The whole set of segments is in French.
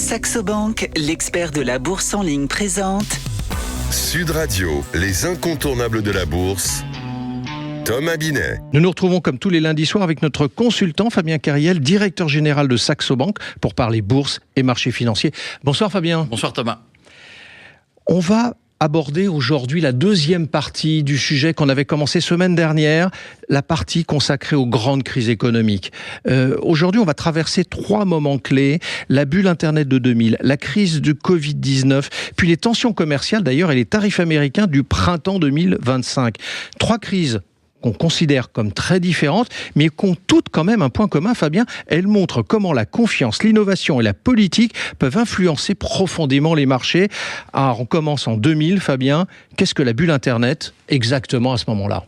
Saxo Bank, l'expert de la bourse en ligne présente Sud Radio, les incontournables de la bourse. Thomas Binet. Nous nous retrouvons comme tous les lundis soirs avec notre consultant Fabien Cariel, directeur général de Saxo Bank, pour parler bourse et marché financier. Bonsoir Fabien. Bonsoir Thomas. On va aborder aujourd'hui la deuxième partie du sujet qu'on avait commencé semaine dernière, la partie consacrée aux grandes crises économiques. Aujourd'hui, on va traverser 3 moments clés: la bulle Internet de 2000, la crise du Covid-19, puis les tensions commerciales d'ailleurs et les tarifs américains du printemps 2025. 3 crises qu'on considère comme très différentes, mais qui ont toutes quand même un point commun, Fabien. Elles montrent comment la confiance, l'innovation et la politique peuvent influencer profondément les marchés. Alors, on commence en 2000, Fabien. Qu'est-ce que la bulle Internet exactement à ce moment-là ?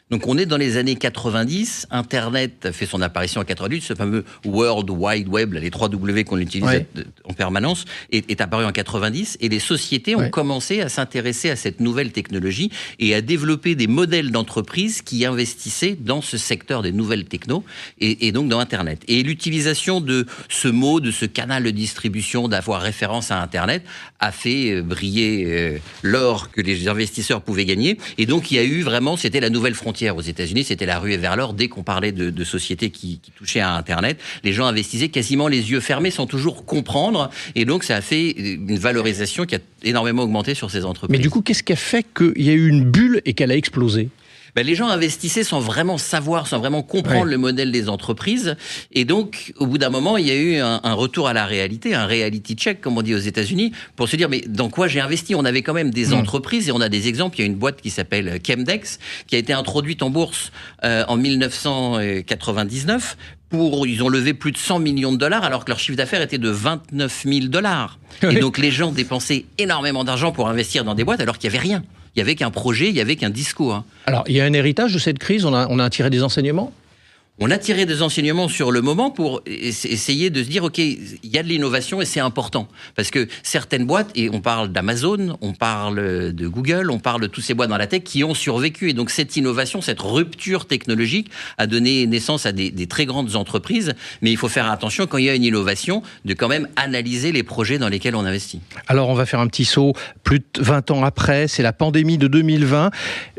Donc on est dans les années 90, Internet fait son apparition en 98, ce fameux World Wide Web, les 3 W qu'on utilise en permanence, est apparu en 90, et les sociétés ont commencé à s'intéresser à cette nouvelle technologie et à développer des modèles d'entreprise qui investissaient dans ce secteur des nouvelles technos et donc dans Internet. Et l'utilisation de ce mot, de ce canal de distribution, d'avoir référence à Internet, a fait briller l'or que les investisseurs pouvaient gagner. Et donc il y a eu vraiment, c'était la nouvelle frontière. Aux États-Unis, c'était la ruée vers l'or. Dès qu'on parlait de sociétés qui touchaient à Internet, les gens investissaient quasiment les yeux fermés sans toujours comprendre. Et donc, ça a fait une valorisation qui a énormément augmenté sur ces entreprises. Mais du coup, qu'est-ce qui a fait qu'il y a eu une bulle et qu'elle a explosé ? Les gens investissaient sans vraiment savoir, sans vraiment comprendre le modèle des entreprises. Et donc, au bout d'un moment, il y a eu un retour à la réalité, un reality check, comme on dit aux États-Unis, pour se dire, mais dans quoi j'ai investi ? On avait quand même des entreprises, et on a des exemples. Il y a une boîte qui s'appelle Chemdex, qui a été introduite en bourse en 1999. Ils ont levé plus de 100 millions de dollars, alors que leur chiffre d'affaires était de 29 000 dollars. Et donc, les gens dépensaient énormément d'argent pour investir dans des boîtes, alors qu'il n'y avait rien. Il n'y avait qu'un projet, il n'y avait qu'un discours. Alors, il y a un héritage de cette crise, on a tiré des enseignements ? On a tiré des enseignements sur le moment pour essayer de se dire, OK, il y a de l'innovation et c'est important. Parce que certaines boîtes, et on parle d'Amazon, on parle de Google, on parle de tous ces boîtes dans la tech qui ont survécu. Et donc cette innovation, cette rupture technologique a donné naissance à des très grandes entreprises. Mais il faut faire attention quand il y a une innovation, de quand même analyser les projets dans lesquels on investit. Alors on va faire un petit saut plus de 20 ans après, c'est la pandémie de 2020.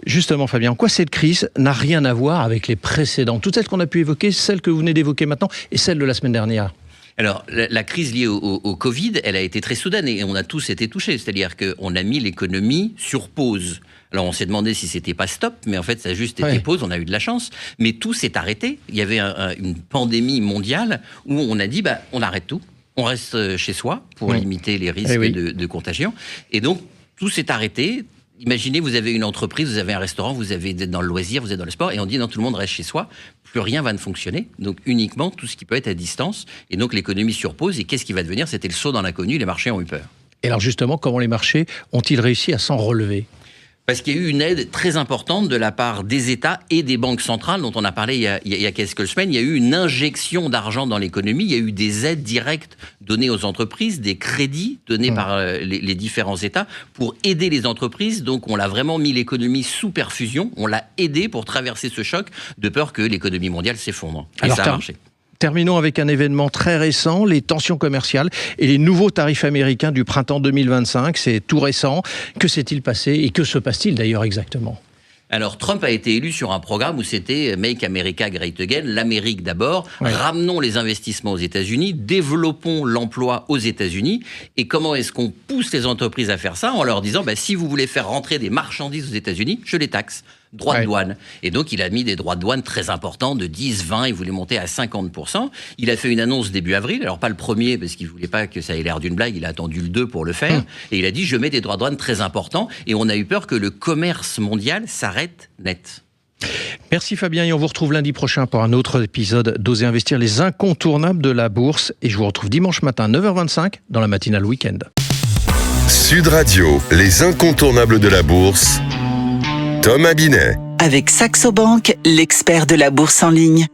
Justement Fabien, en quoi cette crise n'a rien à voir avec les précédentes ? Toutes celles qu'on a pu évoquer, celle que vous venez d'évoquer maintenant et celle de la semaine dernière. Alors, la crise liée au Covid, elle a été très soudaine et on a tous été touchés. C'est-à-dire qu'on a mis l'économie sur pause. Alors, on s'est demandé si c'était pas stop, mais en fait, ça a juste été pause. On a eu de la chance. Mais tout s'est arrêté. Il y avait une pandémie mondiale où on a dit, on arrête tout. On reste chez soi pour limiter les risques de contagion. Et donc, tout s'est arrêté. Imaginez, vous avez une entreprise, vous avez un restaurant, vous êtes dans le loisir, vous êtes dans le sport, et on dit non, tout le monde reste chez soi, plus rien va ne fonctionner, donc uniquement tout ce qui peut être à distance, et donc l'économie sur pause, et qu'est-ce qui va devenir ? C'était le saut dans l'inconnu, les marchés ont eu peur. Et alors justement, comment les marchés ont-ils réussi à s'en relever ? Parce qu'il y a eu une aide très importante de la part des États et des banques centrales, dont on a parlé il y a quelques semaines. Il y a eu une injection d'argent dans l'économie, il y a eu des aides directes données aux entreprises, des crédits donnés par les différents États pour aider les entreprises. Donc on l'a vraiment mis l'économie sous perfusion, on l'a aidé pour traverser ce choc, de peur que l'économie mondiale s'effondre. Et ça a marché. Terminons avec un événement très récent, les tensions commerciales et les nouveaux tarifs américains du printemps 2025. C'est tout récent. Que s'est-il passé et que se passe-t-il d'ailleurs exactement ? Alors, Trump a été élu sur un programme où c'était Make America Great Again, l'Amérique d'abord, ramenons les investissements aux États-Unis, développons l'emploi aux États-Unis. Et comment est-ce qu'on pousse les entreprises à faire ça ? En leur disant, si vous voulez faire rentrer des marchandises aux États-Unis, je les taxe. Droits de douane. Et donc, il a mis des droits de douane très importants, de 10, 20, il voulait monter à 50%. Il a fait une annonce début avril, alors pas le premier, parce qu'il voulait pas que ça ait l'air d'une blague, il a attendu le 2 pour le faire. Et il a dit, je mets des droits de douane très importants, et on a eu peur que le commerce mondial s'arrête net. Merci Fabien, et on vous retrouve lundi prochain pour un autre épisode d'Oser Investir, les incontournables de la bourse. Et je vous retrouve dimanche matin, 9h25, dans la matinale week-end. Sud Radio, les incontournables de la bourse. Thomas Binet. avec Saxo Bank, l'expert de la bourse en ligne.